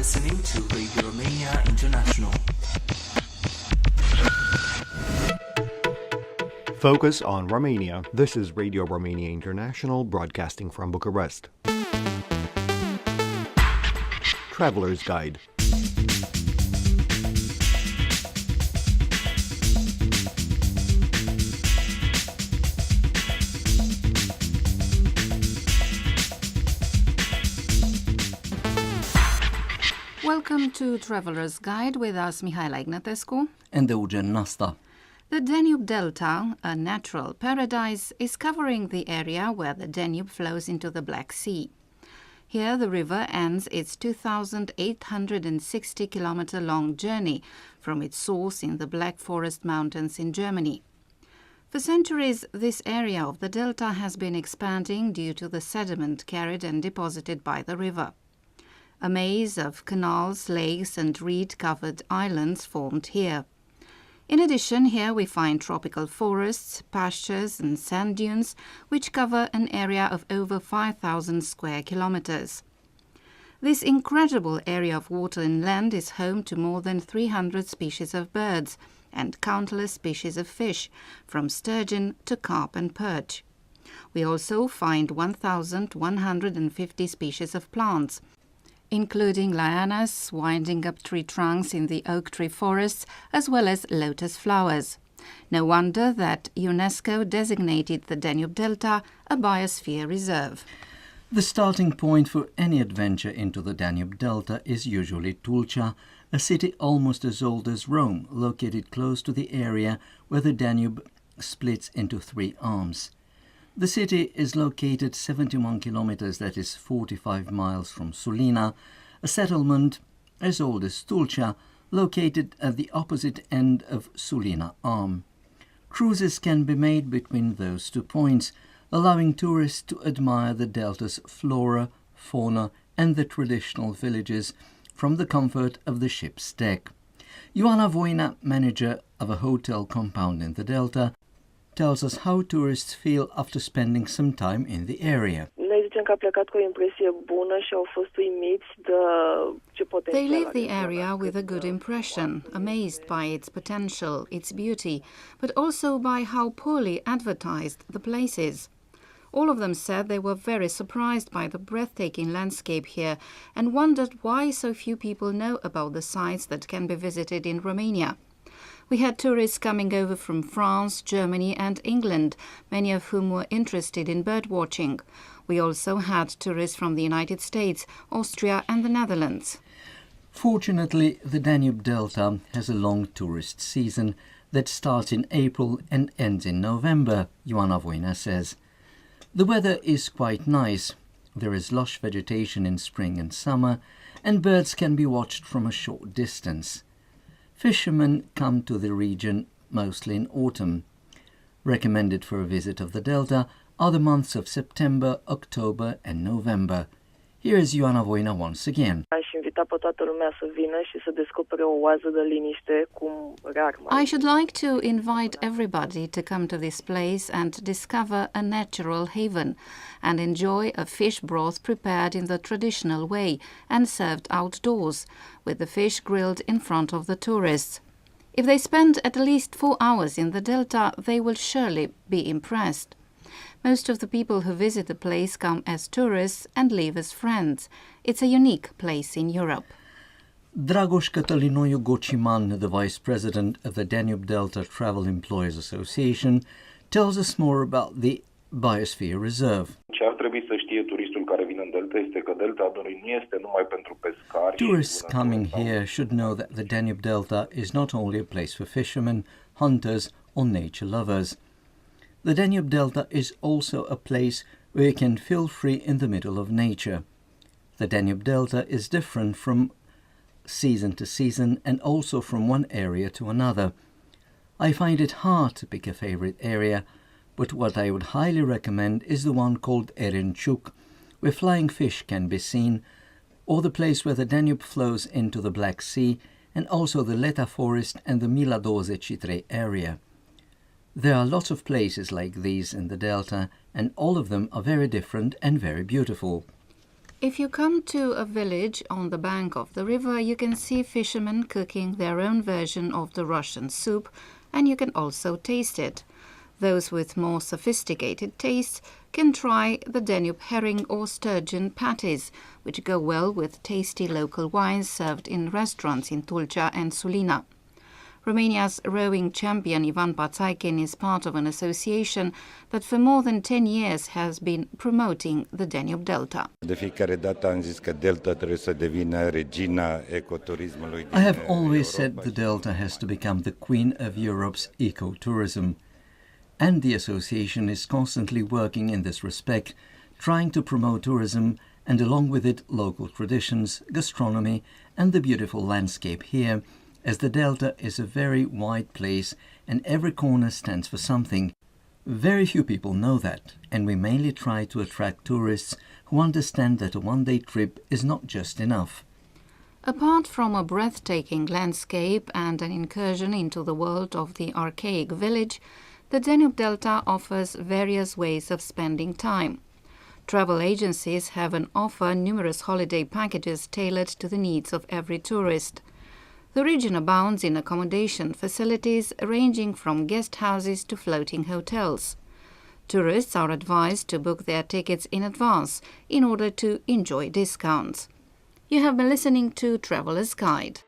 listening to Radio Romania International. Focus on Romania. This is Radio Romania International, broadcasting from Bucharest. Traveler's Guide. Welcome to Traveler's Guide with us, Mihaela Ignatescu and Eugen Nasta. The Danube Delta, a natural paradise, is covering the area where the Danube flows into the Black Sea. Here the river ends its 2,860-kilometer-long journey from its source in the Black Forest Mountains in Germany. For centuries, this area of the delta has been expanding due to the sediment carried and deposited by the river. A maze of canals, lakes and reed-covered islands formed here. In addition, here we find tropical forests, pastures and sand dunes, which cover an area of over 5,000 square kilometers. This incredible area of water and land is home to more than 300 species of birds and countless species of fish, from sturgeon to carp and perch. We also find 1,150 species of plants, including lianas winding up tree trunks in the oak tree forests, as well as lotus flowers. No wonder that UNESCO designated the Danube Delta a biosphere reserve. The starting point for any adventure into the Danube Delta is usually Tulcea, a city almost as old as Rome, located close to the area where the Danube splits into three arms. The city is located 71 kilometers, that is 45 miles from Sulina, a settlement as old as Tulcea, located at the opposite end of Sulina Arm. Cruises can be made between those 2 points, allowing tourists to admire the delta's flora, fauna and the traditional villages from the comfort of the ship's deck. Ioana Voina, manager of a hotel compound in the delta, tells us how tourists feel after spending some time in the area. They leave the area with a good impression, amazed by its potential, its beauty, but also by how poorly advertised the place is. All of them said they were very surprised by the breathtaking landscape here and wondered why so few people know about the sites that can be visited in Romania. We had tourists coming over from France, Germany and England, many of whom were interested in bird watching. We also had tourists from the United States, Austria and the Netherlands. Fortunately, the Danube Delta has a long tourist season that starts in April and ends in November, Ioana Voina says. The weather is quite nice. There is lush vegetation in spring and summer, and birds can be watched from a short distance. Fishermen come to the region mostly in autumn. Recommended for a visit of the delta are the months of September, October and November. Here is Ioana Voina once again. I should like to invite everybody to come to this place and discover a natural haven and enjoy a fish broth prepared in the traditional way and served outdoors, with the fish grilled in front of the tourists. If they spend at least 4 hours in the delta, they will surely be impressed. Most of the people who visit the place come as tourists and leave as friends. It's a unique place in Europe. Dragoș Cătălinoiu Gociman, the Vice President of the Danube Delta Travel Employers Association, tells us more about the Biosphere Reserve. Tourists coming here should know that the Danube Delta is not only a place for fishermen, hunters or nature lovers. The Danube Delta is also a place where you can feel free in the middle of nature. The Danube Delta is different from season to season and also from one area to another. I find it hard to pick a favorite area, but what I would highly recommend is the one called Erenciuc, where flying fish can be seen, or the place where the Danube flows into the Black Sea, and also the Leta Forest and the Mila 23 area. There are lots of places like these in the delta, and all of them are very different and very beautiful. If you come to a village on the bank of the river, you can see fishermen cooking their own version of the Russian soup, and you can also taste it. Those with more sophisticated tastes can try the Danube herring or sturgeon patties, which go well with tasty local wines served in restaurants in Tulcea and Sulina. Romania's rowing champion Ivan Pațaichen is part of an association that for more than 10 years has been promoting the Danube Delta. De fiecare dată am zis că Delta trebuie să devină regina ecoturismului din I have always said the Delta has to become the queen of Europe's ecotourism. And the association is constantly working in this respect, trying to promote tourism and along with it local traditions, gastronomy and the beautiful landscape here, as the Delta is a very wide place and every corner stands for something. Very few people know that, and we mainly try to attract tourists who understand that a one-day trip is not just enough. Apart from a breathtaking landscape and an incursion into the world of the archaic village, the Danube Delta offers various ways of spending time. Travel agencies have on offer numerous holiday packages tailored to the needs of every tourist. The region abounds in accommodation facilities ranging from guest houses to floating hotels. Tourists are advised to book their tickets in advance in order to enjoy discounts. You have been listening to Traveller's Guide.